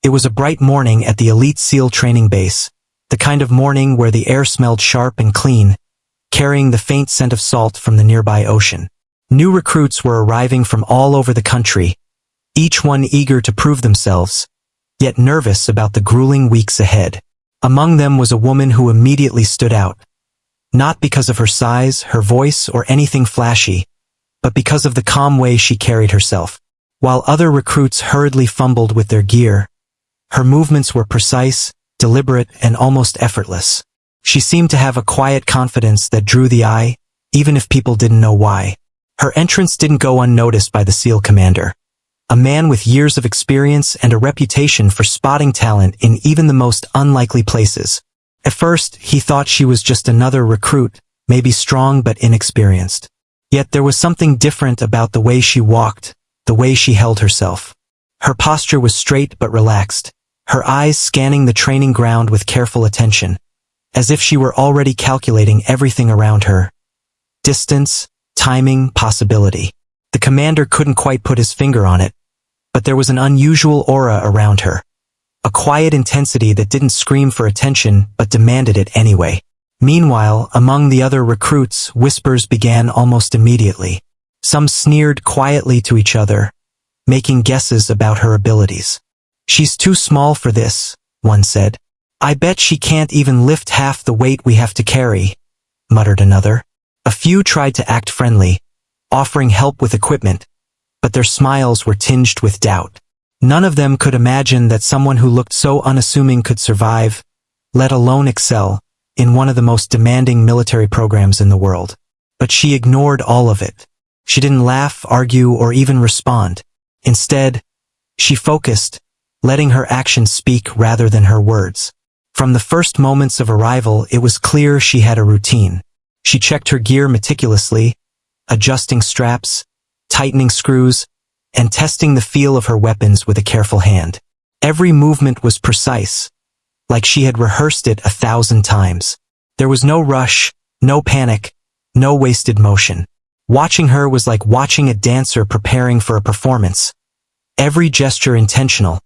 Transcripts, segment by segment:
It was a bright morning at the elite SEAL training base, the kind of morning where the air smelled sharp and clean, carrying the faint scent of salt from the nearby ocean. New recruits were arriving from all over the country, each one eager to prove themselves, yet nervous about the grueling weeks ahead. Among them was a woman who immediately stood out, not because of her size, her voice, or anything flashy, but because of the calm way she carried herself. While other recruits hurriedly fumbled with their gear, her movements were precise, deliberate, and almost effortless. She seemed to have a quiet confidence that drew the eye, even if people didn't know why. Her entrance didn't go unnoticed by the SEAL commander, a man with years of experience and a reputation for spotting talent in even the most unlikely places. At first, he thought she was just another recruit, maybe strong but inexperienced. Yet there was something different about the way she walked, the way she held herself. Her posture was straight but relaxed, her eyes scanning the training ground with careful attention, as if she were already calculating everything around her. Distance, timing, possibility. The commander couldn't quite put his finger on it, but there was an unusual aura around her. A quiet intensity that didn't scream for attention but demanded it anyway. Meanwhile, among the other recruits, whispers began almost immediately. Some sneered quietly to each other, making guesses about her abilities. "She's too small for this," one said. "I bet she can't even lift half the weight we have to carry," muttered another. A few tried to act friendly, offering help with equipment, but their smiles were tinged with doubt. None of them could imagine that someone who looked so unassuming could survive, let alone excel, in one of the most demanding military programs in the world. But she ignored all of it. She didn't laugh, argue, or even respond. Instead, she focused, letting her actions speak rather than her words. From the first moments of arrival, it was clear she had a routine. She checked her gear meticulously, adjusting straps, tightening screws, and testing the feel of her weapons with a careful hand. Every movement was precise, like she had rehearsed it 1,000 times. There was no rush, no panic, no wasted motion. Watching her was like watching a dancer preparing for a performance. Every gesture intentional,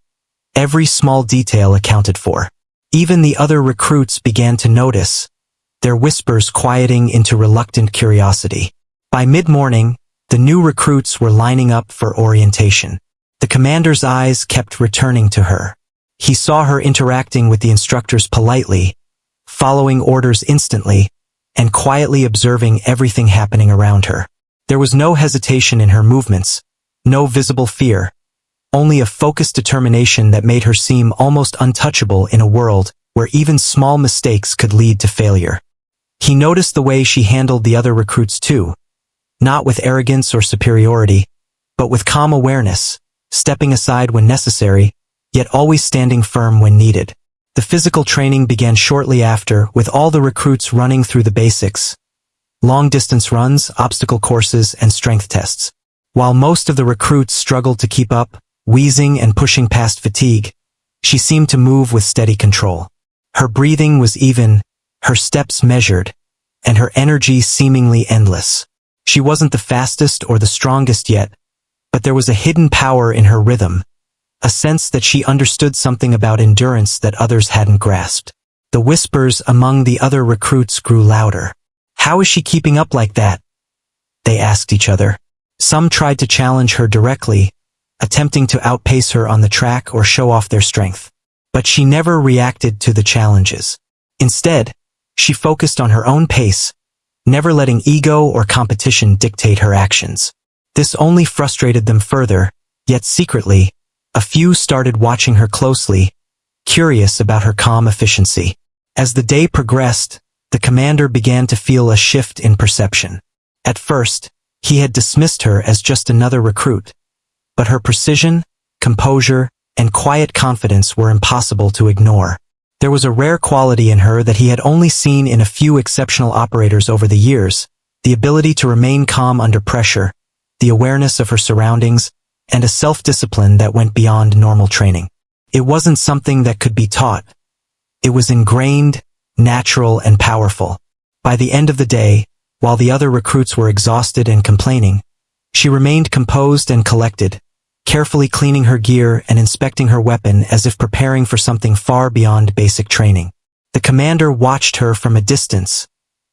every small detail accounted for. Even the other recruits began to notice, their whispers quieting into reluctant curiosity. By mid-morning, the new recruits were lining up for orientation. The commander's eyes kept returning to her. He saw her interacting with the instructors politely, following orders instantly, and quietly observing everything happening around her. There was no hesitation in her movements, no visible fear, only a focused determination that made her seem almost untouchable in a world where even small mistakes could lead to failure. He noticed the way she handled the other recruits too, not with arrogance or superiority, but with calm awareness, stepping aside when necessary, yet always standing firm when needed. The physical training began shortly after, with all the recruits running through the basics: long-distance runs, obstacle courses, and strength tests. While most of the recruits struggled to keep up, wheezing and pushing past fatigue, she seemed to move with steady control. Her breathing was even, her steps measured, and her energy seemingly endless. She wasn't the fastest or the strongest yet, but there was a hidden power in her rhythm, a sense that she understood something about endurance that others hadn't grasped. The whispers among the other recruits grew louder. "How is she keeping up like that?" they asked each other. Some tried to challenge her directly, attempting to outpace her on the track or show off their strength. But she never reacted to the challenges. Instead, she focused on her own pace, never letting ego or competition dictate her actions. This only frustrated them further, yet secretly, a few started watching her closely, curious about her calm efficiency. As the day progressed, the commander began to feel a shift in perception. At first, he had dismissed her as just another recruit, but her precision, composure, and quiet confidence were impossible to ignore. There was a rare quality in her that he had only seen in a few exceptional operators over the years: the ability to remain calm under pressure, the awareness of her surroundings, and a self-discipline that went beyond normal training. It wasn't something that could be taught. It was ingrained, natural, and powerful. By the end of the day, while the other recruits were exhausted and complaining, she remained composed and collected, carefully cleaning her gear and inspecting her weapon as if preparing for something far beyond basic training. The commander watched her from a distance,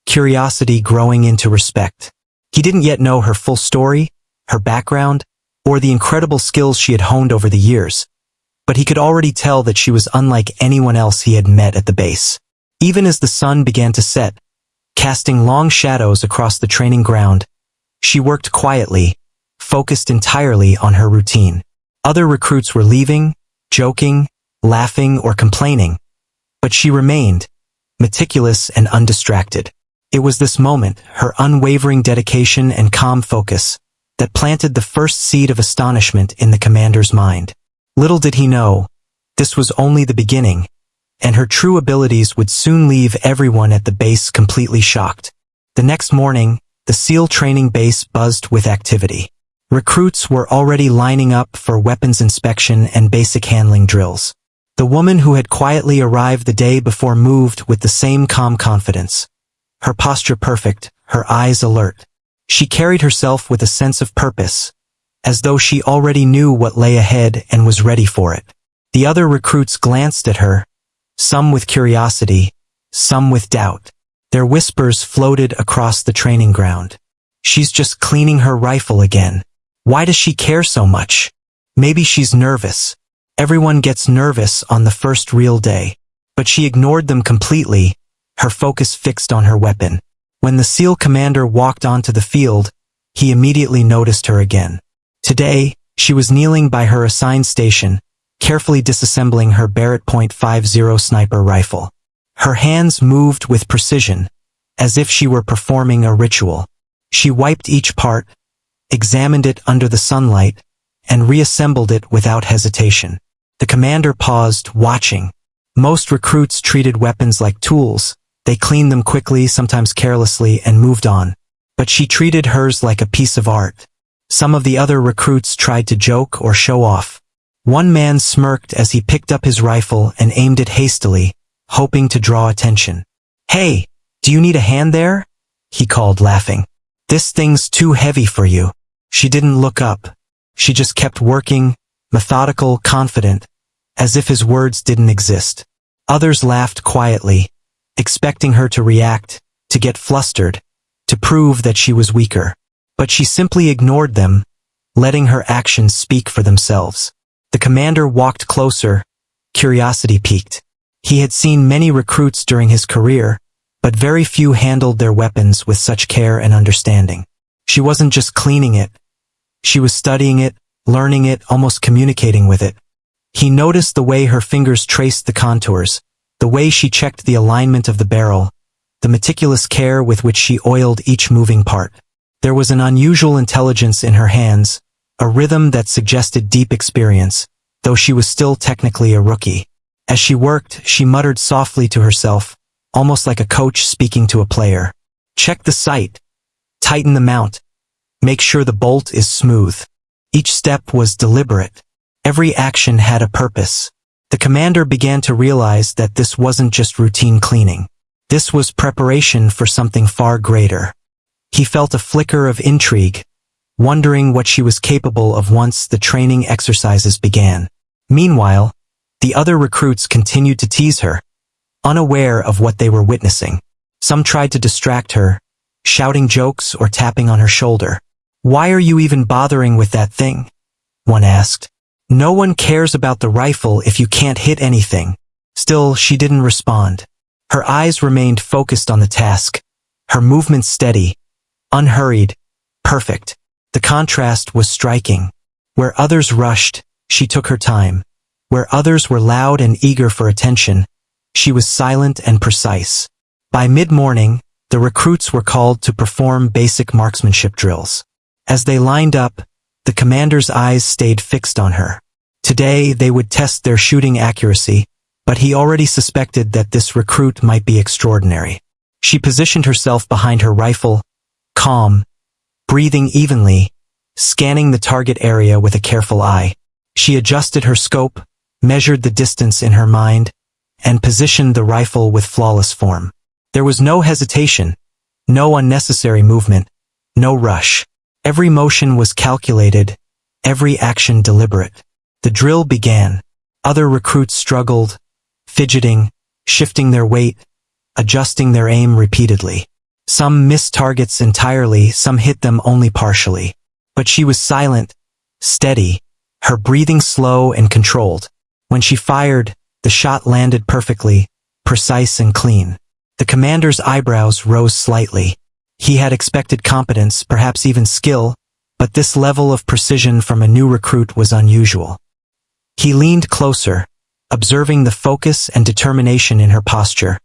curiosity growing into respect. He didn't yet know her full story, her background, or the incredible skills she had honed over the years, but he could already tell that she was unlike anyone else he had met at the base. Even as the sun began to set, casting long shadows across the training ground, she worked quietly, focused entirely on her routine. Other recruits were leaving, joking, laughing, or complaining, but she remained, meticulous and undistracted. It was this moment, her unwavering dedication and calm focus, that planted the first seed of astonishment in the commander's mind. Little did he know, this was only the beginning, and her true abilities would soon leave everyone at the base completely shocked. The next morning, the SEAL training base buzzed with activity. Recruits were already lining up for weapons inspection and basic handling drills. The woman who had quietly arrived the day before moved with the same calm confidence. Her posture perfect, her eyes alert. She carried herself with a sense of purpose, as though she already knew what lay ahead and was ready for it. The other recruits glanced at her, some with curiosity, some with doubt. Their whispers floated across the training ground. She's just cleaning her rifle again. Why does she care so much? Maybe she's nervous. Everyone gets nervous on the first real day. But she ignored them completely, her focus fixed on her weapon. When the SEAL commander walked onto the field, he immediately noticed her again. Today, she was kneeling by her assigned station, carefully disassembling her Barrett .50 sniper rifle. Her hands moved with precision, as if she were performing a ritual. She wiped each part, examined it under the sunlight, and reassembled it without hesitation. The commander paused, watching. Most recruits treated weapons like tools. They cleaned them quickly, sometimes carelessly, and moved on. But she treated hers like a piece of art. Some of the other recruits tried to joke or show off. One man smirked as he picked up his rifle and aimed it hastily, hoping to draw attention. "Hey, do you need a hand there?" he called, laughing. "This thing's too heavy for you." She didn't look up. She just kept working, methodical, confident, as if his words didn't exist. Others laughed quietly, expecting her to react, to get flustered, to prove that she was weaker. But she simply ignored them, letting her actions speak for themselves. The commander walked closer, curiosity piqued. He had seen many recruits during his career, but very few handled their weapons with such care and understanding. She wasn't just cleaning it. She was studying it, learning it, almost communicating with it. He noticed the way her fingers traced the contours, the way she checked the alignment of the barrel, the meticulous care with which she oiled each moving part. There was an unusual intelligence in her hands, a rhythm that suggested deep experience, though she was still technically a rookie. As she worked, she muttered softly to herself, almost like a coach speaking to a player. "Check the sight. Tighten the mount. Make sure the bolt is smooth." Each step was deliberate. Every action had a purpose. The commander began to realize that this wasn't just routine cleaning. This was preparation for something far greater. He felt a flicker of intrigue, wondering what she was capable of once the training exercises began. Meanwhile, the other recruits continued to tease her, unaware of what they were witnessing. Some tried to distract her, shouting jokes or tapping on her shoulder. "Why are you even bothering with that thing?" one asked. "No one cares about the rifle if you can't hit anything." Still, she didn't respond. Her eyes remained focused on the task, her movements steady, unhurried, perfect. The contrast was striking. Where others rushed, she took her time. Where others were loud and eager for attention, she was silent and precise. By mid-morning, the recruits were called to perform basic marksmanship drills. As they lined up, the commander's eyes stayed fixed on her. Today, they would test their shooting accuracy, but he already suspected that this recruit might be extraordinary. She positioned herself behind her rifle, calm, breathing evenly, scanning the target area with a careful eye. She adjusted her scope, measured the distance in her mind, and positioned the rifle with flawless form. There was no hesitation, no unnecessary movement, no rush. Every motion was calculated, every action deliberate. The drill began. Other recruits struggled, fidgeting, shifting their weight, adjusting their aim repeatedly. Some missed targets entirely, some hit them only partially. But she was silent, steady, her breathing slow and controlled. When she fired, the shot landed perfectly, precise and clean. The commander's eyebrows rose slightly. He had expected competence, perhaps even skill, but this level of precision from a new recruit was unusual. He leaned closer, observing the focus and determination in her posture,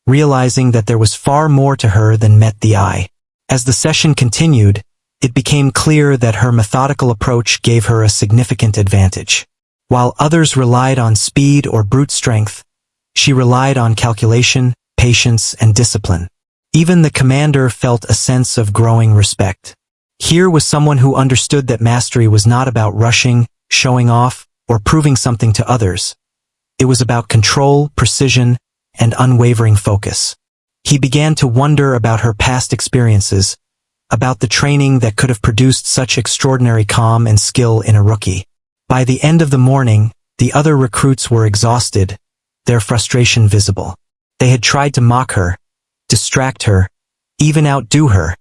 realizing that there was far more to her than met the eye. As the session continued, it became clear that her methodical approach gave her a significant advantage. While others relied on speed or brute strength, she relied on calculation, patience, and discipline. Even the commander felt a sense of growing respect. Here was someone who understood that mastery was not about rushing, showing off, or proving something to others. It was about control, precision, and unwavering focus. He began to wonder about her past experiences, about the training that could have produced such extraordinary calm and skill in a rookie. By the end of the morning, the other recruits were exhausted, their frustration visible. They had tried to mock her, distract her, even outdo her,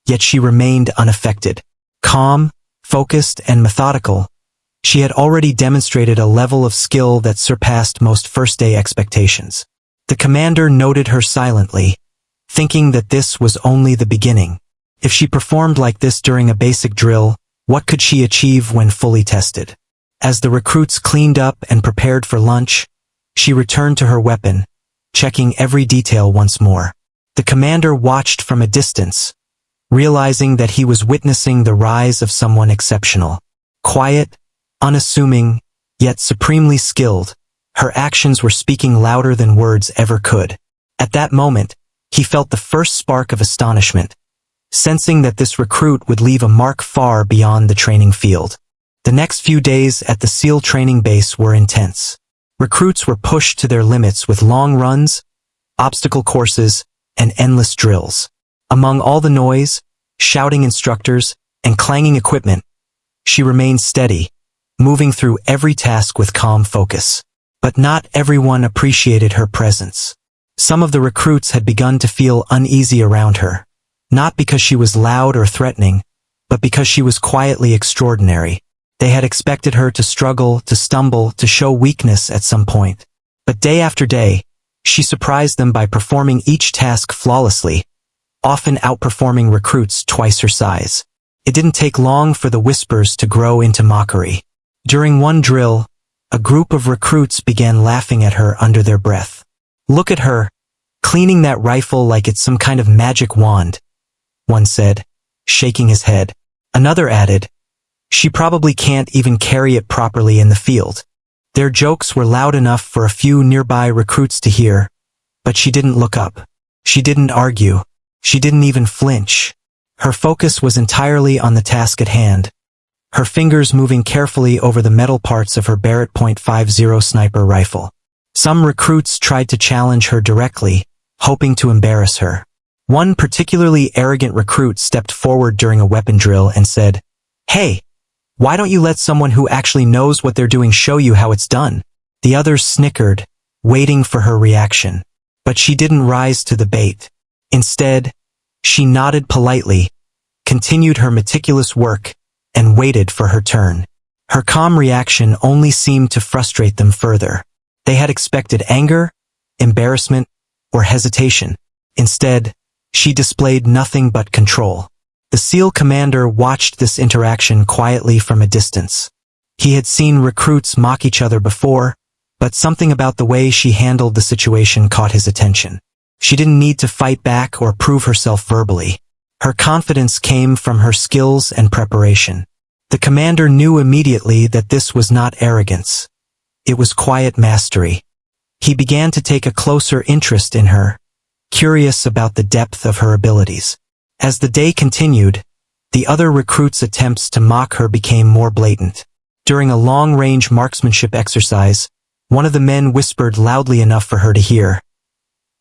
yet she remained unaffected. Calm, focused, and methodical, she had already demonstrated a level of skill that surpassed most first-day expectations. The commander noted her silently, thinking that this was only the beginning. If she performed like this during a basic drill, what could she achieve when fully tested? As the recruits cleaned up and prepared for lunch, she returned to her weapon, checking every detail once more. The commander watched from a distance, realizing that he was witnessing the rise of someone exceptional. Quiet, unassuming, yet supremely skilled, her actions were speaking louder than words ever could. At that moment, he felt the first spark of astonishment, sensing that this recruit would leave a mark far beyond the training field. The next few days at the SEAL training base were intense. Recruits were pushed to their limits with long runs, obstacle courses, and endless drills. Among all the noise, shouting instructors, and clanging equipment, she remained steady, moving through every task with calm focus. But not everyone appreciated her presence. Some of the recruits had begun to feel uneasy around her, not because she was loud or threatening, but because she was quietly extraordinary. They had expected her to struggle, to stumble, to show weakness at some point. But day after day, she surprised them by performing each task flawlessly, often outperforming recruits twice her size. It didn't take long for the whispers to grow into mockery. During one drill, a group of recruits began laughing at her under their breath. "Look at her, cleaning that rifle like it's some kind of magic wand," one said, shaking his head. Another added, "She probably can't even carry it properly in the field." Their jokes were loud enough for a few nearby recruits to hear, but she didn't look up. She didn't argue. She didn't even flinch. Her focus was entirely on the task at hand, her fingers moving carefully over the metal parts of her Barrett .50 sniper rifle. Some recruits tried to challenge her directly, hoping to embarrass her. One particularly arrogant recruit stepped forward during a weapon drill and said, "Hey, why don't you let someone who actually knows what they're doing show you how it's done?" The others snickered, waiting for her reaction. But she didn't rise to the bait. Instead, she nodded politely, continued her meticulous work, and waited for her turn. Her calm reaction only seemed to frustrate them further. They had expected anger, embarrassment, or hesitation. Instead, she displayed nothing but control. The SEAL commander watched this interaction quietly from a distance. He had seen recruits mock each other before, but something about the way she handled the situation caught his attention. She didn't need to fight back or prove herself verbally. Her confidence came from her skills and preparation. The commander knew immediately that this was not arrogance. It was quiet mastery. He began to take a closer interest in her, curious about the depth of her abilities. As the day continued, the other recruits' attempts to mock her became more blatant. During a long-range marksmanship exercise, one of the men whispered loudly enough for her to hear,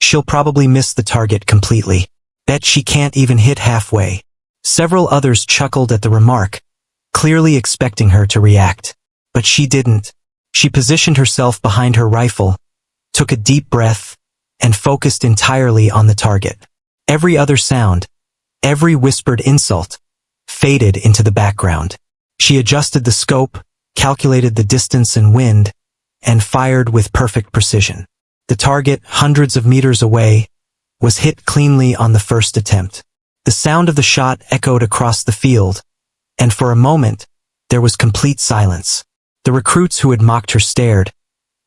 "She'll probably miss the target completely. Bet she can't even hit halfway." Several others chuckled at the remark, clearly expecting her to react. But she didn't. She positioned herself behind her rifle, took a deep breath, and focused entirely on the target. Every other sound, every whispered insult, faded into the background. She adjusted the scope, calculated the distance and wind, and fired with perfect precision. The target, hundreds of meters away, was hit cleanly on the first attempt. The sound of the shot echoed across the field, and for a moment, there was complete silence. The recruits who had mocked her stared,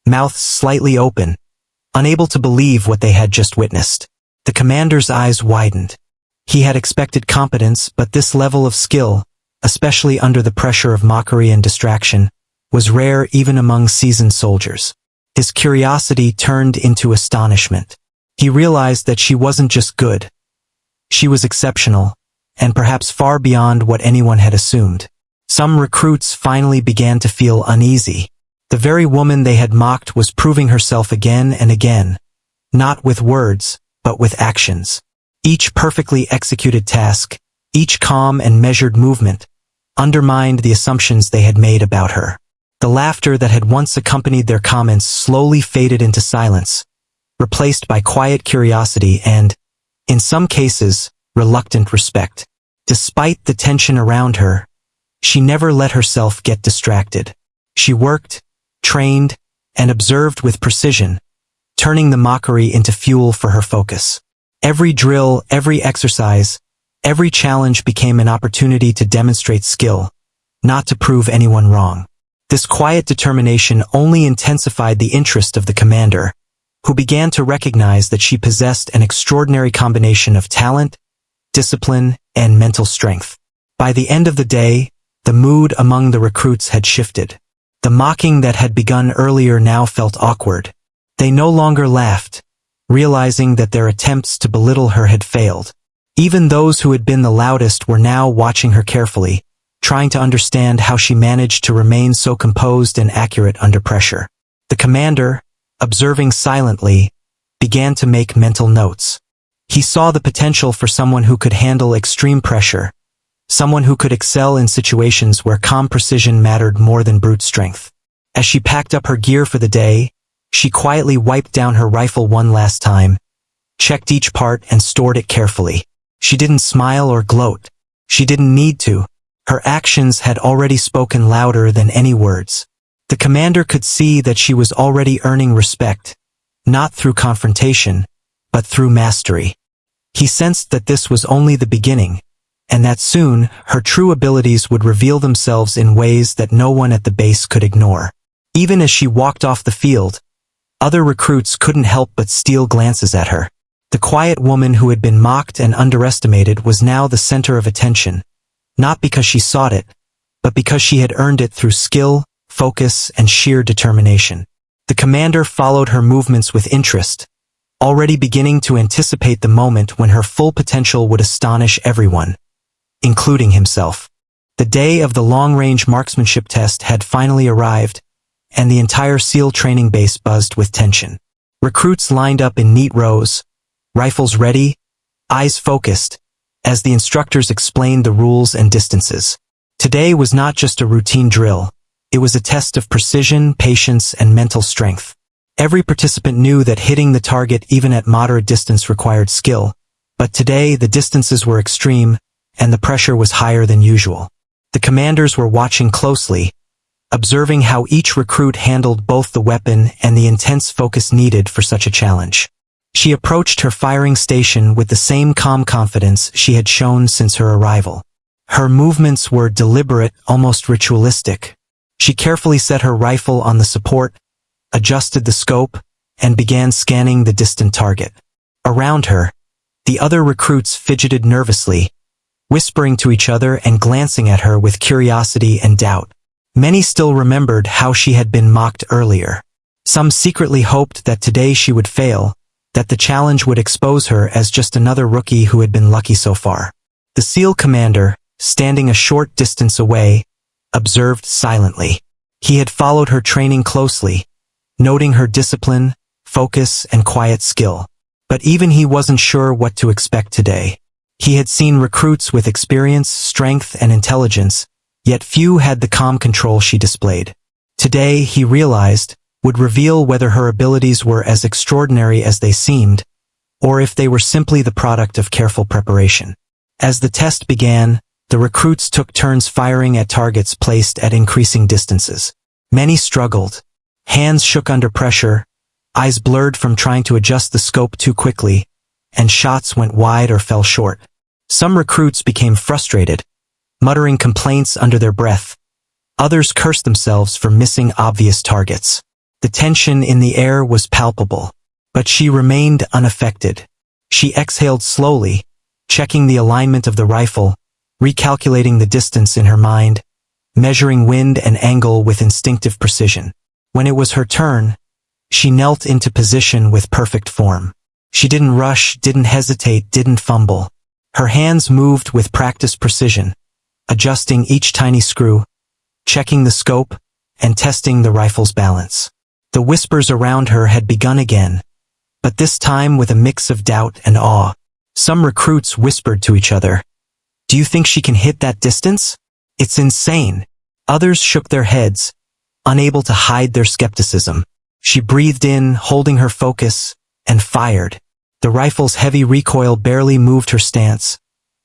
mouths slightly open, unable to believe what they had just witnessed. The commander's eyes widened. He had expected competence, but this level of skill, especially under the pressure of mockery and distraction, was rare even among seasoned soldiers. His curiosity turned into astonishment. He realized that she wasn't just good. She was exceptional, and perhaps far beyond what anyone had assumed. Some recruits finally began to feel uneasy. The very woman they had mocked was proving herself again and again, not with words, but with actions. Each perfectly executed task, each calm and measured movement, undermined the assumptions they had made about her. The laughter that had once accompanied their comments slowly faded into silence, replaced by quiet curiosity and, in some cases, reluctant respect. Despite the tension around her, she never let herself get distracted. She worked, trained, and observed with precision, turning the mockery into fuel for her focus. Every drill, every exercise, every challenge became an opportunity to demonstrate skill, not to prove anyone wrong. This quiet determination only intensified the interest of the commander, who began to recognize that she possessed an extraordinary combination of talent, discipline, and mental strength. By the end of the day, the mood among the recruits had shifted. The mocking that had begun earlier now felt awkward. They no longer laughed, realizing that their attempts to belittle her had failed. Even those who had been the loudest were now watching her carefully, trying to understand how she managed to remain so composed and accurate under pressure. The commander, observing silently, began to make mental notes. He saw the potential for someone who could handle extreme pressure, someone who could excel in situations where calm precision mattered more than brute strength. As she packed up her gear for the day, she quietly wiped down her rifle one last time, checked each part and stored it carefully. She didn't smile or gloat. She didn't need to. Her actions had already spoken louder than any words. The commander could see that she was already earning respect, not through confrontation, but through mastery. He sensed that this was only the beginning, and that soon her true abilities would reveal themselves in ways that no one at the base could ignore. Even as she walked off the field, other recruits couldn't help but steal glances at her. The quiet woman who had been mocked and underestimated was now the center of attention, not because she sought it, but because she had earned it through skill, focus, and sheer determination. The commander followed her movements with interest, already beginning to anticipate the moment when her full potential would astonish everyone, including himself. The day of the long-range marksmanship test had finally arrived, and the entire SEAL training base buzzed with tension. Recruits lined up in neat rows, rifles ready, eyes focused, as the instructors explained the rules and distances. Today was not just a routine drill, it was a test of precision, patience, and mental strength. Every participant knew that hitting the target even at moderate distance required skill, but today the distances were extreme, and the pressure was higher than usual. The commanders were watching closely, observing how each recruit handled both the weapon and the intense focus needed for such a challenge. She approached her firing station with the same calm confidence she had shown since her arrival. Her movements were deliberate, almost ritualistic. She carefully set her rifle on the support, adjusted the scope, and began scanning the distant target. Around her, the other recruits fidgeted nervously, whispering to each other and glancing at her with curiosity and doubt. Many still remembered how she had been mocked earlier. Some secretly hoped that today she would fail, that the challenge would expose her as just another rookie who had been lucky so far. The SEAL commander, standing a short distance away, observed silently. He had followed her training closely, noting her discipline, focus, and quiet skill. But even he wasn't sure what to expect today. He had seen recruits with experience, strength, and intelligence, Yet few had the calm control she displayed. Today, he realized, would reveal whether her abilities were as extraordinary as they seemed, or if they were simply the product of careful preparation. As the test began, the recruits took turns firing at targets placed at increasing distances. Many struggled. Hands shook under pressure, eyes blurred from trying to adjust the scope too quickly, and shots went wide or fell short. Some recruits became frustrated, muttering complaints under their breath. Others cursed themselves for missing obvious targets. The tension in the air was palpable, but she remained unaffected. She exhaled slowly, checking the alignment of the rifle, recalculating the distance in her mind, measuring wind and angle with instinctive precision. When it was her turn, she knelt into position with perfect form. She didn't rush, didn't hesitate, didn't fumble. Her hands moved with practiced precision, adjusting each tiny screw, checking the scope, and testing the rifle's balance. The whispers around her had begun again, but this time with a mix of doubt and awe. Some recruits whispered to each other, "Do you think she can hit that distance? It's insane." Others shook their heads, unable to hide their skepticism. She breathed in, holding her focus, and fired. The rifle's heavy recoil barely moved her stance,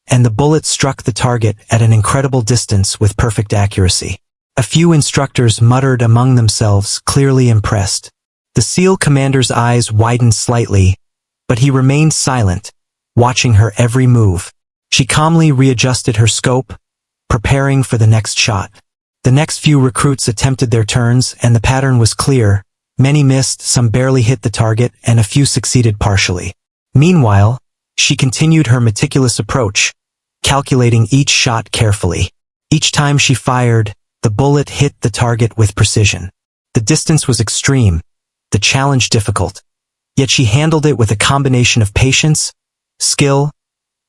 and the bullet struck the target at an incredible distance with perfect accuracy. A few instructors muttered among themselves, clearly impressed. The SEAL commander's eyes widened slightly, but he remained silent, watching her every move. She calmly readjusted her scope, preparing for the next shot. The next few recruits attempted their turns, and the pattern was clear. Many missed, some barely hit the target, and a few succeeded partially. Meanwhile, she continued her meticulous approach, calculating each shot carefully. Each time she fired, the bullet hit the target with precision. The distance was extreme, the challenge difficult, yet she handled it with a combination of patience, skill,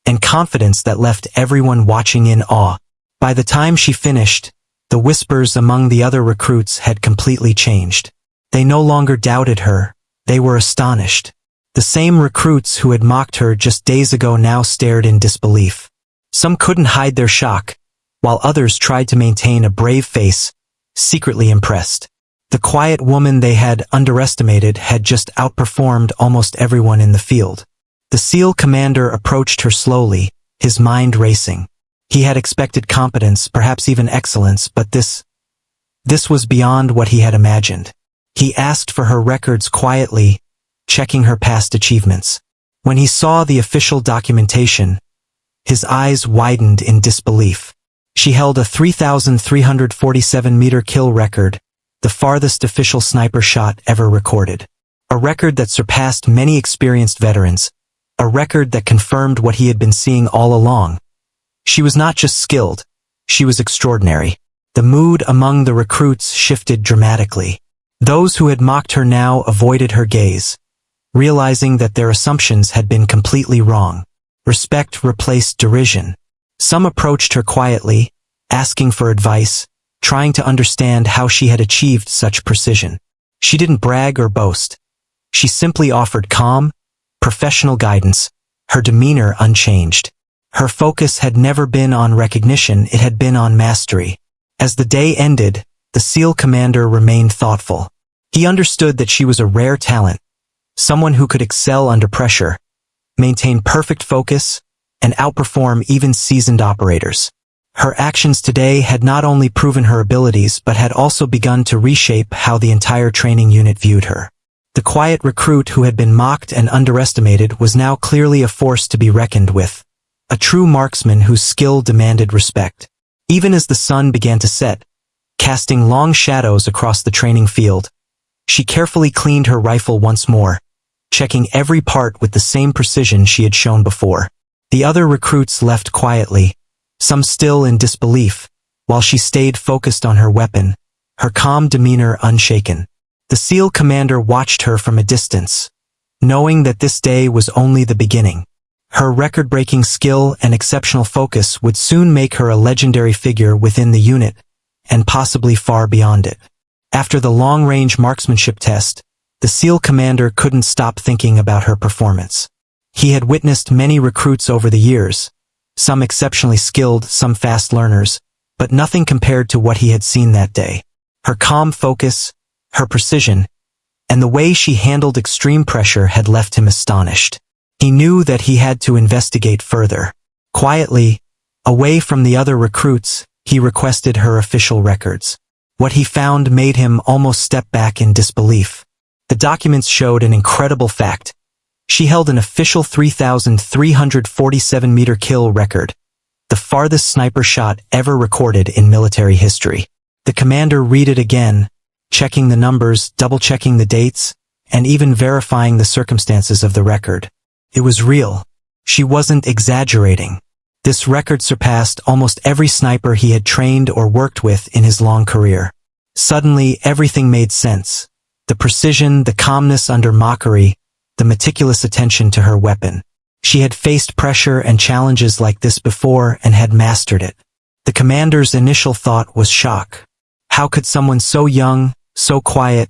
and confidence that left everyone watching in awe. By the time she finished, the whispers among the other recruits had completely changed. They no longer doubted her, they were astonished. The same recruits who had mocked her just days ago now stared in disbelief. Some couldn't hide their shock, while others tried to maintain a brave face, secretly impressed. The quiet woman they had underestimated had just outperformed almost everyone in the field. The SEAL commander approached her slowly, his mind racing. He had expected competence, perhaps even excellence, but this was beyond what he had imagined. He asked for her records quietly, checking her past achievements. When he saw the official documentation, his eyes widened in disbelief. She held a 3,347-meter kill record, the farthest official sniper shot ever recorded. A record that surpassed many experienced veterans, a record that confirmed what he had been seeing all along. She was not just skilled, she was extraordinary. The mood among the recruits shifted dramatically. Those who had mocked her now avoided her gaze, realizing that their assumptions had been completely wrong. Respect replaced derision. Some approached her quietly, asking for advice, trying to understand how she had achieved such precision. She didn't brag or boast. She simply offered calm, professional guidance, her demeanor unchanged. Her focus had never been on recognition, it had been on mastery. As the day ended, the SEAL commander remained thoughtful. He understood that she was a rare talent, someone who could excel under pressure, maintain perfect focus, and outperform even seasoned operators. Her actions today had not only proven her abilities but had also begun to reshape how the entire training unit viewed her. The quiet recruit who had been mocked and underestimated was now clearly a force to be reckoned with, a true marksman whose skill demanded respect. Even as the sun began to set, casting long shadows across the training field, she carefully cleaned her rifle once more, checking every part with the same precision she had shown before. The other recruits left quietly, some still in disbelief, while she stayed focused on her weapon, her calm demeanor unshaken. The SEAL commander watched her from a distance, knowing that this day was only the beginning. Her record-breaking skill and exceptional focus would soon make her a legendary figure within the unit, and possibly far beyond it. After the long-range marksmanship test, the SEAL commander couldn't stop thinking about her performance. He had witnessed many recruits over the years, some exceptionally skilled, some fast learners, but nothing compared to what he had seen that day. Her calm focus, her precision, and the way she handled extreme pressure had left him astonished. He knew that he had to investigate further. Quietly, away from the other recruits, he requested her official records. What he found made him almost step back in disbelief. The documents showed an incredible fact. She held an official 3,347-meter kill record, the farthest sniper shot ever recorded in military history. The commander read it again, checking the numbers, double-checking the dates, and even verifying the circumstances of the record. It was real. She wasn't exaggerating. This record surpassed almost every sniper he had trained or worked with in his long career. Suddenly, everything made sense. The precision, the calmness under mockery, the meticulous attention to her weapon. She had faced pressure and challenges like this before and had mastered it. The commander's initial thought was shock. How could someone so young, so quiet,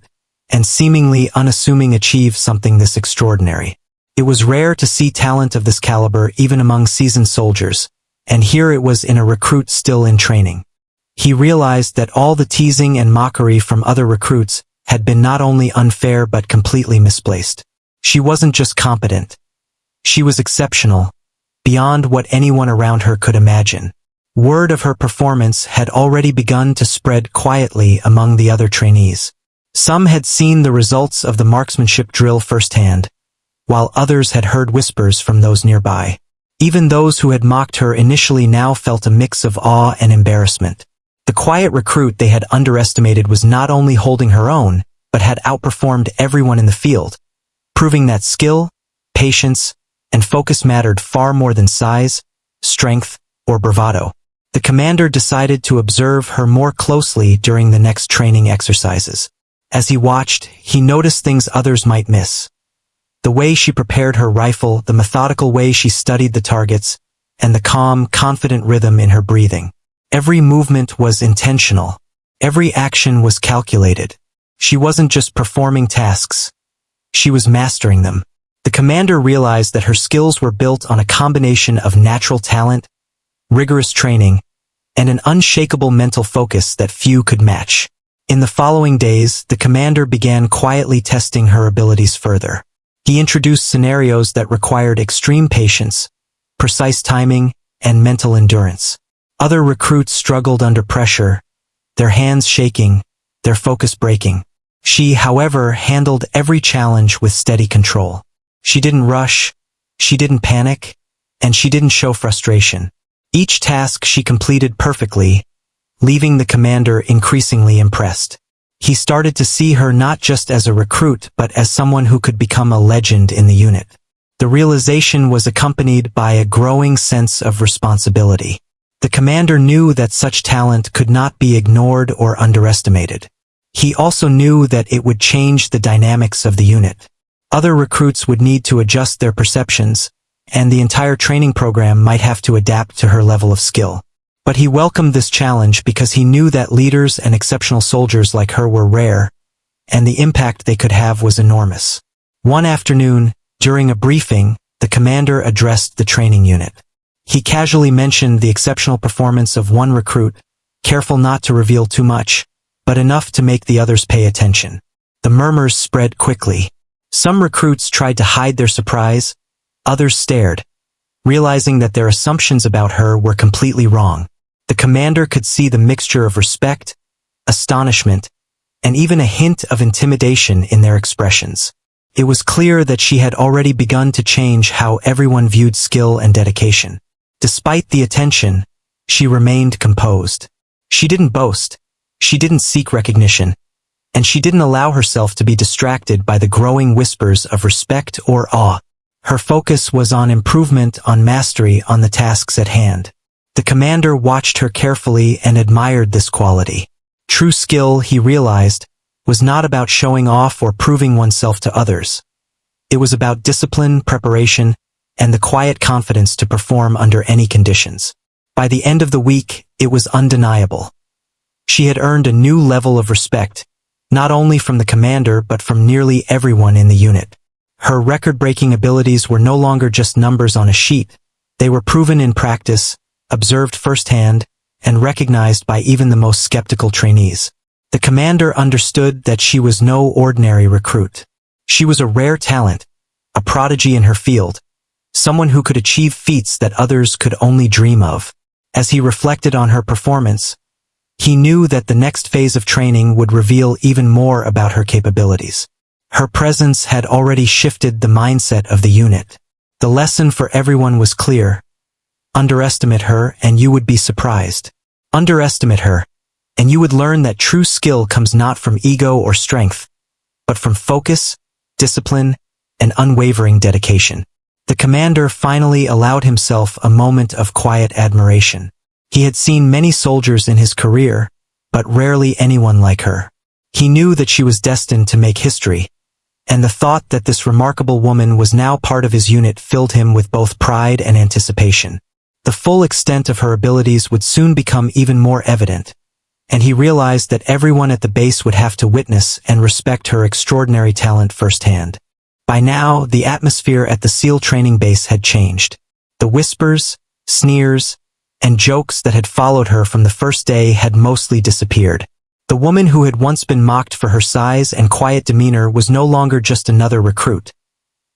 and seemingly unassuming achieve something this extraordinary? It was rare to see talent of this caliber even among seasoned soldiers, and here it was in a recruit still in training. He realized that all the teasing and mockery from other recruits had been not only unfair but completely misplaced. She wasn't just competent. She was exceptional, beyond what anyone around her could imagine. Word of her performance had already begun to spread quietly among the other trainees. Some had seen the results of the marksmanship drill firsthand, while others had heard whispers from those nearby. Even those who had mocked her initially now felt a mix of awe and embarrassment. The quiet recruit they had underestimated was not only holding her own, but had outperformed everyone in the field, proving that skill, patience, and focus mattered far more than size, strength, or bravado. The commander decided to observe her more closely during the next training exercises. As he watched, he noticed things others might miss. The way she prepared her rifle, the methodical way she studied the targets, and the calm, confident rhythm in her breathing. Every movement was intentional. Every action was calculated. She wasn't just performing tasks. She was mastering them. The commander realized that her skills were built on a combination of natural talent, rigorous training, and an unshakable mental focus that few could match. In the following days, the commander began quietly testing her abilities further. He introduced scenarios that required extreme patience, precise timing, and mental endurance. Other recruits struggled under pressure, their hands shaking, their focus breaking. She, however, handled every challenge with steady control. She didn't rush, she didn't panic, and she didn't show frustration. Each task she completed perfectly, leaving the commander increasingly impressed. He started to see her not just as a recruit but as someone who could become a legend in the unit. The realization was accompanied by a growing sense of responsibility. The commander knew that such talent could not be ignored or underestimated. He also knew that it would change the dynamics of the unit. Other recruits would need to adjust their perceptions, and the entire training program might have to adapt to her level of skill. But he welcomed this challenge because he knew that leaders and exceptional soldiers like her were rare, and the impact they could have was enormous. One afternoon, during a briefing, the commander addressed the training unit. He casually mentioned the exceptional performance of one recruit, careful not to reveal too much, but enough to make the others pay attention. The murmurs spread quickly. Some recruits tried to hide their surprise, others stared, realizing that their assumptions about her were completely wrong. The commander could see the mixture of respect, astonishment, and even a hint of intimidation in their expressions. It was clear that she had already begun to change how everyone viewed skill and dedication. Despite the attention, she remained composed. She didn't boast, she didn't seek recognition, and she didn't allow herself to be distracted by the growing whispers of respect or awe. Her focus was on improvement, on mastery, on the tasks at hand. The commander watched her carefully and admired this quality. True skill, he realized, was not about showing off or proving oneself to others. It was about discipline, preparation, and the quiet confidence to perform under any conditions. By the end of the week, it was undeniable. She had earned a new level of respect, not only from the commander but from nearly everyone in the unit. Her record-breaking abilities were no longer just numbers on a sheet. They were proven in practice, observed firsthand, and recognized by even the most skeptical trainees. The commander understood that she was no ordinary recruit. She was a rare talent, a prodigy in her field, someone who could achieve feats that others could only dream of. As he reflected on her performance, he knew that the next phase of training would reveal even more about her capabilities. Her presence had already shifted the mindset of the unit. The lesson for everyone was clear. Underestimate her and you would be surprised. Underestimate her, and you would learn that true skill comes not from ego or strength, but from focus, discipline, and unwavering dedication. The commander finally allowed himself a moment of quiet admiration. He had seen many soldiers in his career, but rarely anyone like her. He knew that she was destined to make history, and the thought that this remarkable woman was now part of his unit filled him with both pride and anticipation. The full extent of her abilities would soon become even more evident, and he realized that everyone at the base would have to witness and respect her extraordinary talent firsthand. By now, the atmosphere at the SEAL training base had changed. The whispers, sneers, and jokes that had followed her from the first day had mostly disappeared. The woman who had once been mocked for her size and quiet demeanor was no longer just another recruit.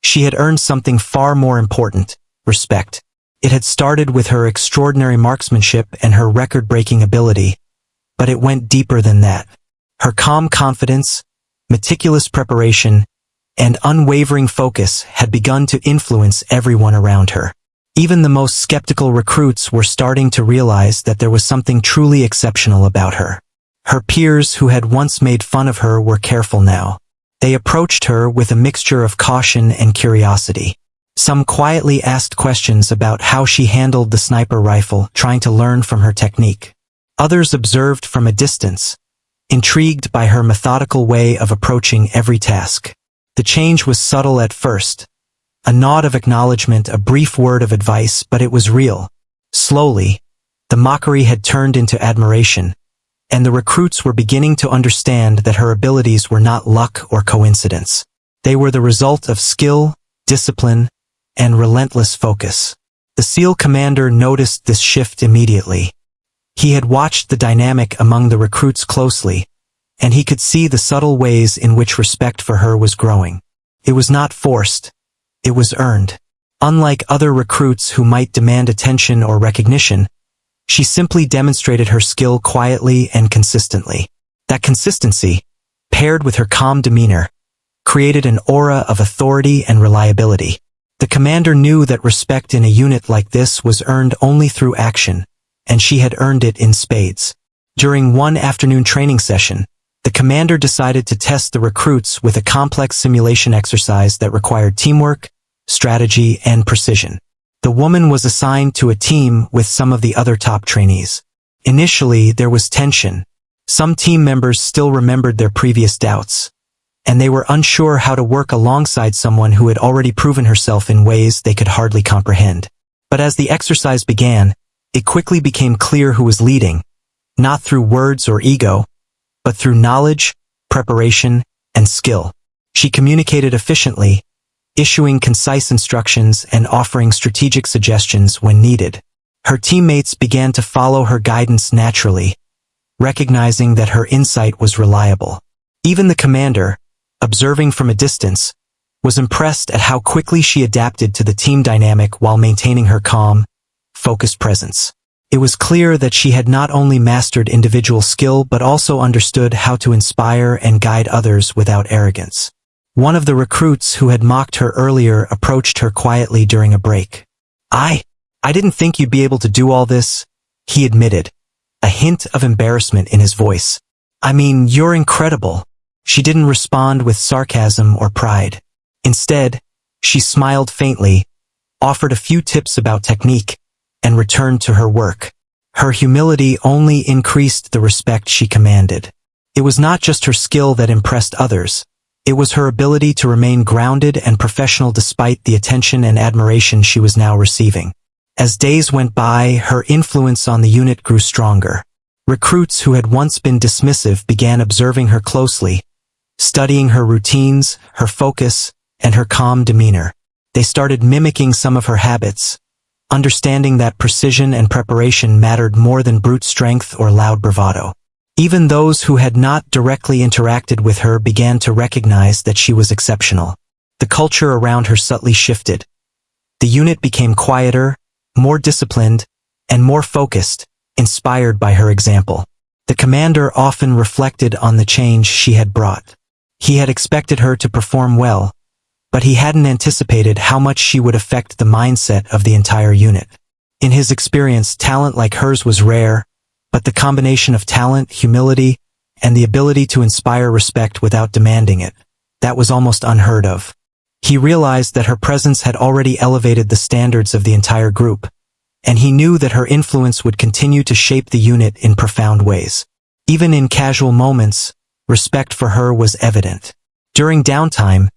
She had earned something far more important: respect. It had started with her extraordinary marksmanship and her record-breaking ability, but it went deeper than that. Her calm confidence, meticulous preparation, and unwavering focus had begun to influence everyone around her. Even the most skeptical recruits were starting to realize that there was something truly exceptional about her. Her peers who had once made fun of her were careful now. They approached her with a mixture of caution and curiosity. Some quietly asked questions about how she handled the sniper rifle, trying to learn from her technique. Others observed from a distance, intrigued by her methodical way of approaching every task. The change was subtle at first. A nod of acknowledgement, a brief word of advice, but it was real. Slowly, the mockery had turned into admiration, and the recruits were beginning to understand that her abilities were not luck or coincidence. They were the result of skill, discipline, and relentless focus. The SEAL commander noticed this shift immediately. He had watched the dynamic among the recruits closely, and he could see the subtle ways in which respect for her was growing. It was not forced. It was earned. Unlike other recruits who might demand attention or recognition, she simply demonstrated her skill quietly and consistently. That consistency, paired with her calm demeanor, created an aura of authority and reliability. The commander knew that respect in a unit like this was earned only through action, and she had earned it in spades. During one afternoon training session, the commander decided to test the recruits with a complex simulation exercise that required teamwork, strategy, and precision. The woman was assigned to a team with some of the other top trainees. Initially, there was tension. Some team members still remembered their previous doubts, and they were unsure how to work alongside someone who had already proven herself in ways they could hardly comprehend. But as the exercise began, it quickly became clear who was leading, not through words or ego, but through knowledge, preparation, and skill. She communicated efficiently, issuing concise instructions and offering strategic suggestions when needed. Her teammates began to follow her guidance naturally, recognizing that her insight was reliable. Even the commander, observing from a distance, was impressed at how quickly she adapted to the team dynamic while maintaining her calm, focused presence. It was clear that she had not only mastered individual skill but also understood how to inspire and guide others without arrogance. One of the recruits who had mocked her earlier approached her quietly during a break. I didn't think you'd be able to do all this," he admitted, a hint of embarrassment in his voice. "I mean, you're incredible." She didn't respond with sarcasm or pride. Instead, she smiled faintly, offered a few tips about technique, and returned to her work. Her humility only increased the respect she commanded. It was not just her skill that impressed others. It was her ability to remain grounded and professional despite the attention and admiration she was now receiving. As days went by, her influence on the unit grew stronger. Recruits who had once been dismissive began observing her closely, studying her routines, her focus, and her calm demeanor. They started mimicking some of her habits, understanding that precision and preparation mattered more than brute strength or loud bravado. Even those who had not directly interacted with her began to recognize that she was exceptional. The culture around her subtly shifted. The unit became quieter, more disciplined, and more focused, inspired by her example. The commander often reflected on the change she had brought. He had expected her to perform well, but he hadn't anticipated how much she would affect the mindset of the entire unit. In his experience, talent like hers was rare, but the combination of talent, humility, and the ability to inspire respect without demanding it, that was almost unheard of. He realized that her presence had already elevated the standards of the entire group, and he knew that her influence would continue to shape the unit in profound ways. Even in casual moments, respect for her was evident. During downtime,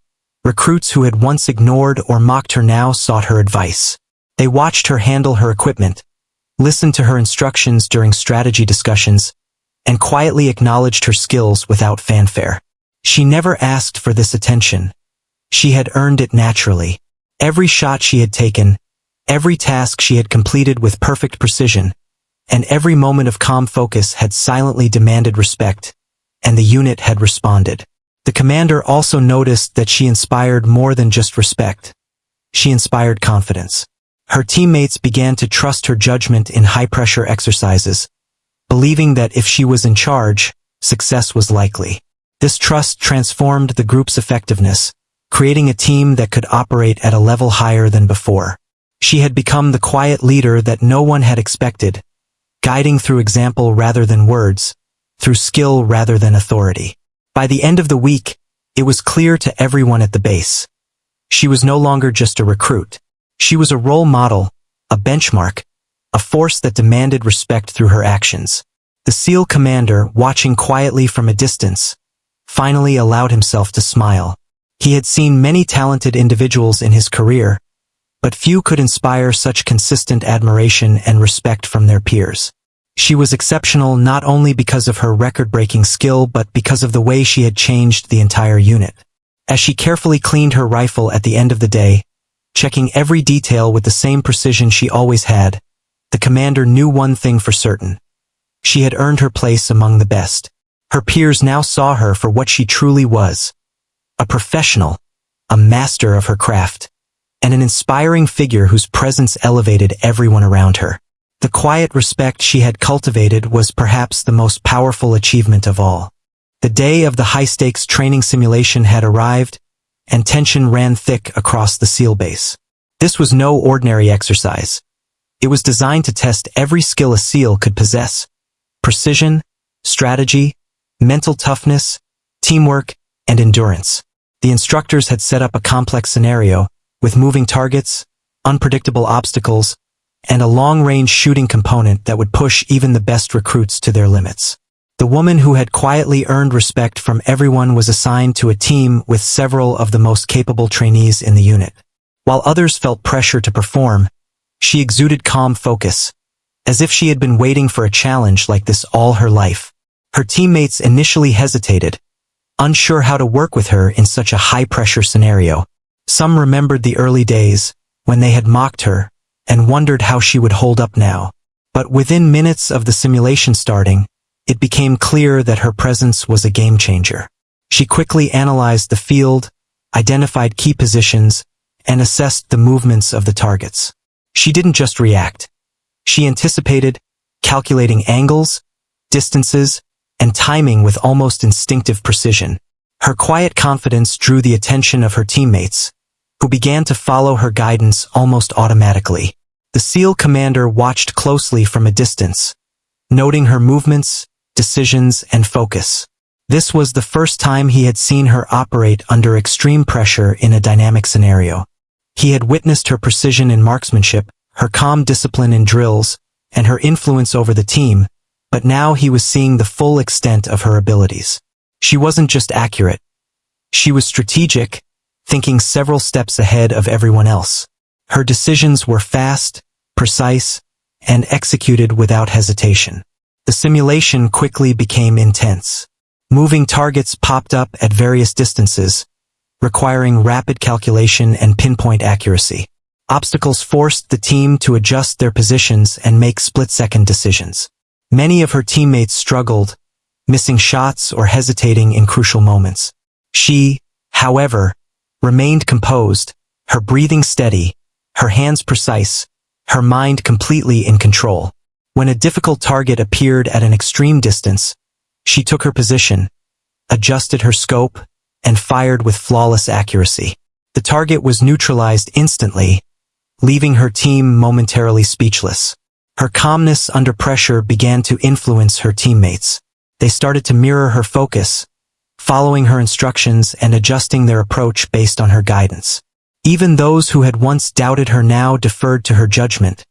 recruits who had once ignored or mocked her now sought her advice. They watched her handle her equipment, listened to her instructions during strategy discussions, and quietly acknowledged her skills without fanfare. She never asked for this attention. She had earned it naturally. Every shot she had taken, every task she had completed with perfect precision, and every moment of calm focus had silently demanded respect, and the unit had responded. The commander also noticed that she inspired more than just respect. She inspired confidence. Her teammates began to trust her judgment in high-pressure exercises, believing that if she was in charge, success was likely. This trust transformed the group's effectiveness, creating a team that could operate at a level higher than before. She had become the quiet leader that no one had expected, guiding through example rather than words, through skill rather than authority. By the end of the week, it was clear to everyone at the base. She was no longer just a recruit. She was a role model, a benchmark, a force that demanded respect through her actions. The SEAL commander, watching quietly from a distance, finally allowed himself to smile. He had seen many talented individuals in his career, but few could inspire such consistent admiration and respect from their peers. She was exceptional not only because of her record-breaking skill but because of the way she had changed the entire unit. As she carefully cleaned her rifle at the end of the day, checking every detail with the same precision she always had, the commander knew one thing for certain. She had earned her place among the best. Her peers now saw her for what she truly was: a professional, a master of her craft, and an inspiring figure whose presence elevated everyone around her. The quiet respect she had cultivated was perhaps the most powerful achievement of all. The day of the high-stakes training simulation had arrived, and tension ran thick across the SEAL base. This was no ordinary exercise. It was designed to test every skill a SEAL could possess: precision, strategy, mental toughness, teamwork, and endurance. The instructors had set up a complex scenario, with moving targets, unpredictable obstacles, and a long-range shooting component that would push even the best recruits to their limits. The woman who had quietly earned respect from everyone was assigned to a team with several of the most capable trainees in the unit. While others felt pressure to perform, she exuded calm focus, as if she had been waiting for a challenge like this all her life. Her teammates initially hesitated, unsure how to work with her in such a high-pressure scenario. Some remembered the early days, when they had mocked her, and wondered how she would hold up now. But within minutes of the simulation starting, it became clear that her presence was a game-changer. She quickly analyzed the field, identified key positions, and assessed the movements of the targets. She didn't just react. She anticipated, calculating angles, distances, and timing with almost instinctive precision. Her quiet confidence drew the attention of her teammates, who began to follow her guidance almost automatically. The SEAL commander watched closely from a distance, noting her movements, decisions, and focus. This was the first time he had seen her operate under extreme pressure in a dynamic scenario. He had witnessed her precision in marksmanship, her calm discipline in drills, and her influence over the team, but now he was seeing the full extent of her abilities. She wasn't just accurate. She was strategic, thinking several steps ahead of everyone else. Her decisions were fast, precise, and executed without hesitation. The simulation quickly became intense. Moving targets popped up at various distances, requiring rapid calculation and pinpoint accuracy. Obstacles forced the team to adjust their positions and make split-second decisions. Many of her teammates struggled, missing shots or hesitating in crucial moments. She, however, remained composed, her breathing steady, her hands precise, her mind completely in control. When a difficult target appeared at an extreme distance, she took her position, adjusted her scope, and fired with flawless accuracy. The target was neutralized instantly, leaving her team momentarily speechless. Her calmness under pressure began to influence her teammates. They started to mirror her focus, following her instructions and adjusting their approach based on her guidance. Even those who had once doubted her now deferred to her judgment,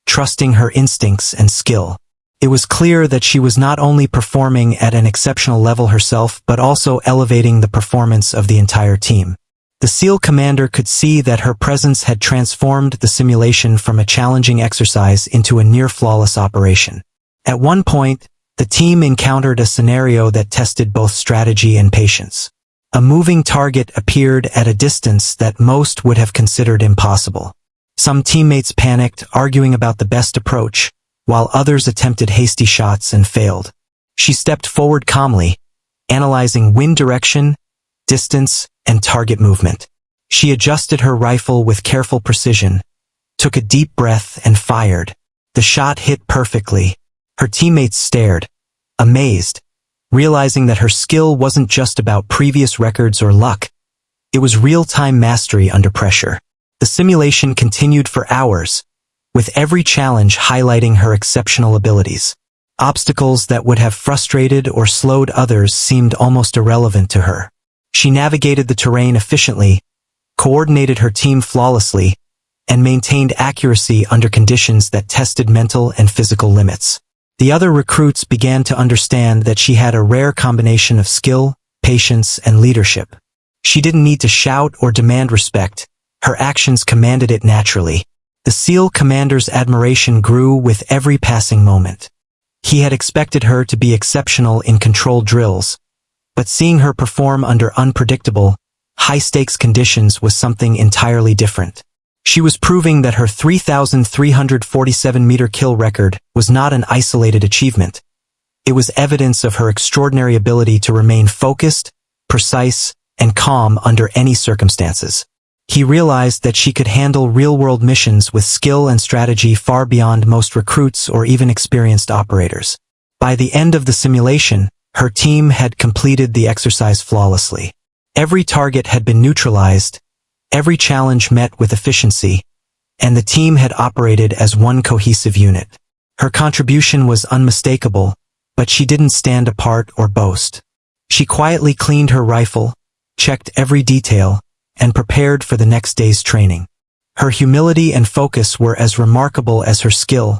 trusting her instincts and skill. It was clear that she was not only performing at an exceptional level herself but also elevating the performance of the entire team. The SEAL commander could see that her presence had transformed the simulation from a challenging exercise into a near-flawless operation. At one point, the team encountered a scenario that tested both strategy and patience. A moving target appeared at a distance that most would have considered impossible. Some teammates panicked, arguing about the best approach, while others attempted hasty shots and failed. She stepped forward calmly, analyzing wind direction, distance, and target movement. She adjusted her rifle with careful precision, took a deep breath, and fired. The shot hit perfectly. Her teammates stared, amazed, realizing that her skill wasn't just about previous records or luck. It was real-time mastery under pressure. The simulation continued for hours, with every challenge highlighting her exceptional abilities. Obstacles that would have frustrated or slowed others seemed almost irrelevant to her. She navigated the terrain efficiently, coordinated her team flawlessly, and maintained accuracy under conditions that tested mental and physical limits. The other recruits began to understand that she had a rare combination of skill, patience, and leadership. She didn't need to shout or demand respect. Her actions commanded it naturally. The SEAL commander's admiration grew with every passing moment. He had expected her to be exceptional in controlled drills, but seeing her perform under unpredictable, high-stakes conditions was something entirely different. She was proving that her 3,347-meter kill record was not an isolated achievement. It was evidence of her extraordinary ability to remain focused, precise, and calm under any circumstances. He realized that she could handle real-world missions with skill and strategy far beyond most recruits or even experienced operators. By the end of the simulation, her team had completed the exercise flawlessly. Every target had been neutralized, every challenge met with efficiency, and the team had operated as one cohesive unit. Her contribution was unmistakable, but she didn't stand apart or boast. She quietly cleaned her rifle, checked every detail, and prepared for the next day's training. Her humility and focus were as remarkable as her skill,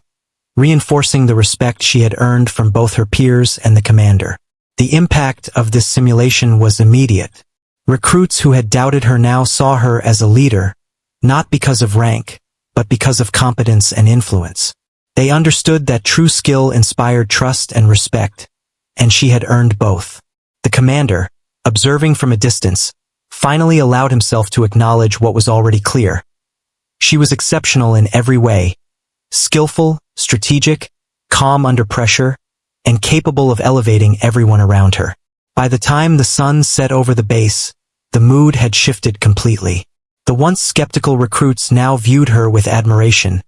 reinforcing the respect she had earned from both her peers and the commander. The impact of this simulation was immediate. Recruits who had doubted her now saw her as a leader, not because of rank, but because of competence and influence. They understood that true skill inspired trust and respect, and she had earned both. The commander, observing from a distance, finally allowed himself to acknowledge what was already clear. She was exceptional in every way, skillful, strategic, calm under pressure, and capable of elevating everyone around her. By the time the sun set over the base, the mood had shifted completely. The once skeptical recruits now viewed her with admiration,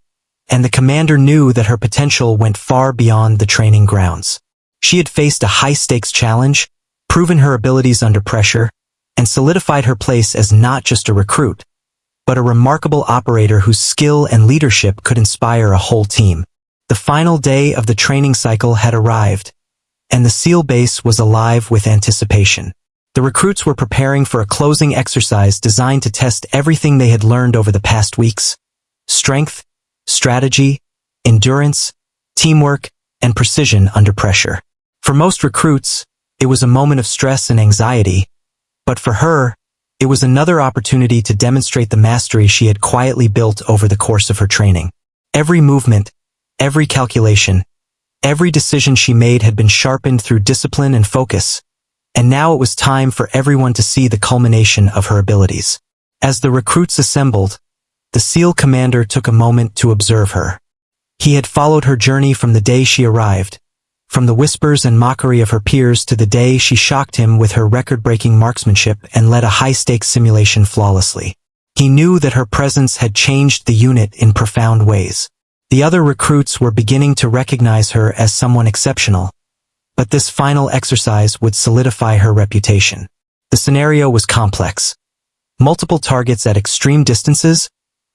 and the commander knew that her potential went far beyond the training grounds. She had faced a high-stakes challenge, proven her abilities under pressure, and solidified her place as not just a recruit, but a remarkable operator whose skill and leadership could inspire a whole team. The final day of the training cycle had arrived, and the SEAL base was alive with anticipation. The recruits were preparing for a closing exercise designed to test everything they had learned over the past weeks: strength, strategy, endurance, teamwork, and precision under pressure. For most recruits, it was a moment of stress and anxiety, but for her, it was another opportunity to demonstrate the mastery she had quietly built over the course of her training. Every movement, every calculation, every decision she made had been sharpened through discipline and focus, and now it was time for everyone to see the culmination of her abilities. As the recruits assembled, the The SEAL commander took a moment to observe her. He had followed her journey from the day she arrived, from the whispers and mockery of her peers to the day she shocked him with her record-breaking marksmanship and led a high-stakes simulation flawlessly. He knew that her presence had changed the unit in profound ways. The other recruits were beginning to recognize her as someone exceptional, but this final exercise would solidify her reputation. The scenario was complex. Multiple targets at extreme distances,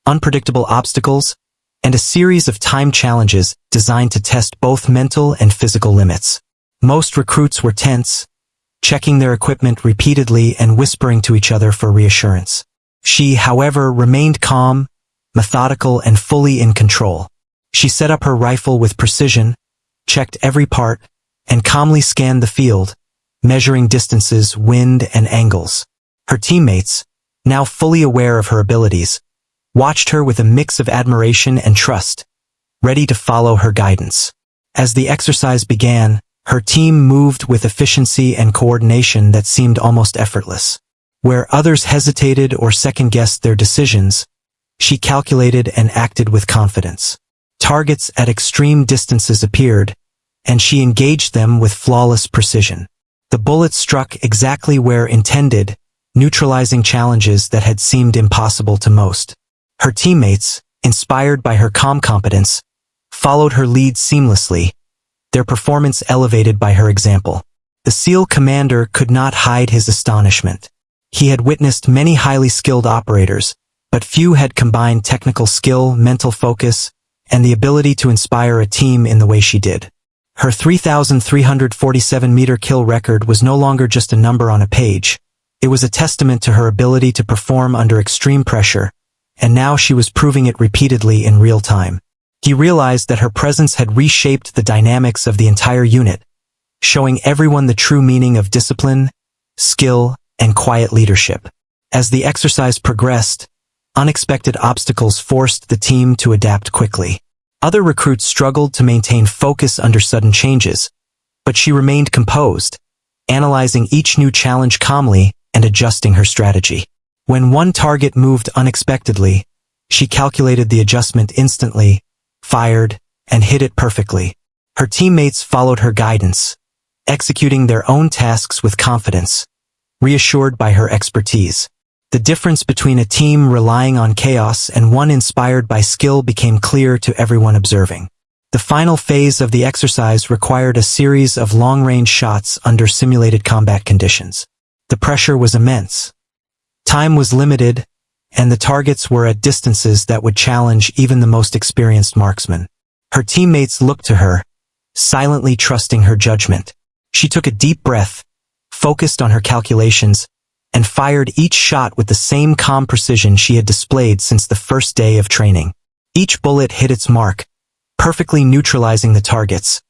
unpredictable obstacles, and a series of time challenges designed to test both mental and physical limits. Most recruits were tense, checking their equipment repeatedly and whispering to each other for reassurance. She, however, remained calm, methodical, and fully in control. She set up her rifle with precision, checked every part, and calmly scanned the field, measuring distances, wind, and angles. Her teammates, now fully aware of her abilities, watched her with a mix of admiration and trust, ready to follow her guidance. As the exercise began, her team moved with efficiency and coordination that seemed almost effortless. Where others hesitated or second-guessed their decisions, she calculated and acted with confidence. Targets at extreme distances appeared, and she engaged them with flawless precision. The bullets struck exactly where intended, neutralizing challenges that had seemed impossible to most. Her teammates, inspired by her calm competence, followed her lead seamlessly, their performance elevated by her example. The SEAL commander could not hide his astonishment. He had witnessed many highly skilled operators, but few had combined technical skill, mental focus, and the ability to inspire a team in the way she did. Her 3,347-meter kill record was no longer just a number on a page. It was a testament to her ability to perform under extreme pressure, and now she was proving it repeatedly in real time. He realized that her presence had reshaped the dynamics of the entire unit, showing everyone the true meaning of discipline, skill, and quiet leadership. As the exercise progressed, unexpected obstacles forced the team to adapt quickly. Other recruits struggled to maintain focus under sudden changes, but she remained composed, analyzing each new challenge calmly and adjusting her strategy. When one target moved unexpectedly, she calculated the adjustment instantly, fired, and hit it perfectly. Her teammates followed her guidance, executing their own tasks with confidence, reassured by her expertise. The difference between a team relying on chaos and one inspired by skill became clear to everyone observing. The final phase of the exercise required a series of long-range shots under simulated combat conditions. The pressure was immense. Time was limited, and the targets were at distances that would challenge even the most experienced marksman. Her teammates looked to her, silently trusting her judgment. She took a deep breath, focused on her calculations, and fired each shot with the same calm precision she had displayed since the first day of training. Each bullet hit its mark, perfectly neutralizing the targets,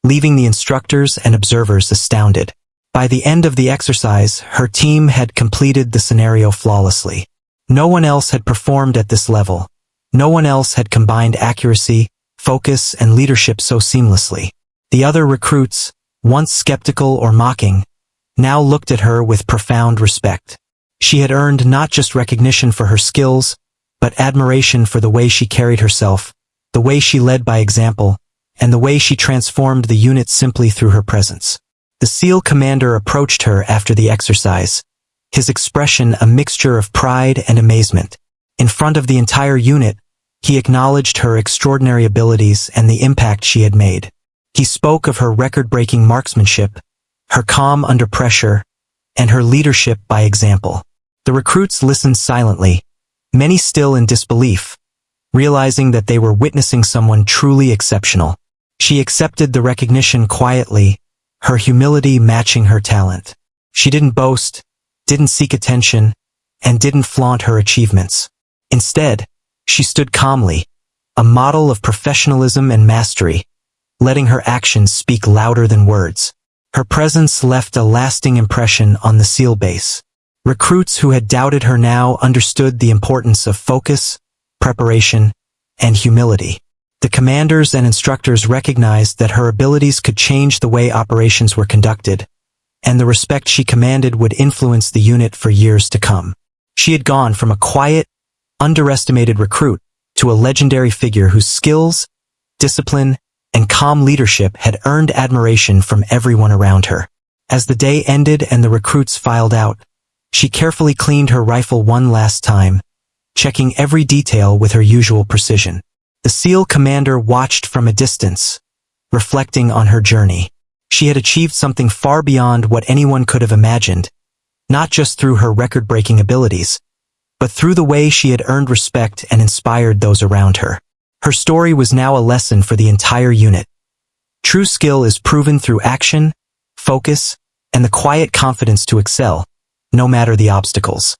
leaving the instructors and observers astounded. By the end of the exercise, her team had completed the scenario flawlessly. No one else had performed at this level. No one else had combined accuracy, focus, and leadership so seamlessly. The other recruits, once skeptical or mocking, now looked at her with profound respect. She had earned not just recognition for her skills, but admiration for the way she carried herself, the way she led by example, and the way she transformed the unit simply through her presence. The SEAL commander approached her after the exercise, his expression a mixture of pride and amazement. In front of the entire unit, he acknowledged her extraordinary abilities and the impact she had made. He spoke of her record-breaking marksmanship, her calm under pressure, and her leadership by example. The recruits listened silently, many still in disbelief, realizing that they were witnessing someone truly exceptional. She accepted the recognition quietly, her humility matching her talent. She didn't boast, didn't seek attention, and didn't flaunt her achievements. Instead, she stood calmly, a model of professionalism and mastery, letting her actions speak louder than words. Her presence left a lasting impression on the SEAL base. Recruits who had doubted her now understood the importance of focus, preparation, and humility. The commanders and instructors recognized that her abilities could change the way operations were conducted, and the respect she commanded would influence the unit for years to come. She had gone from a quiet, underestimated recruit to a legendary figure whose skills, discipline, and calm leadership had earned admiration from everyone around her. As the day ended and the recruits filed out, she carefully cleaned her rifle one last time, checking every detail with her usual precision. The SEAL commander watched from a distance, reflecting on her journey. She had achieved something far beyond what anyone could have imagined, not just through her record-breaking abilities, but through the way she had earned respect and inspired those around her. Her story was now a lesson for the entire unit. True skill is proven through action, focus, and the quiet confidence to excel, no matter the obstacles.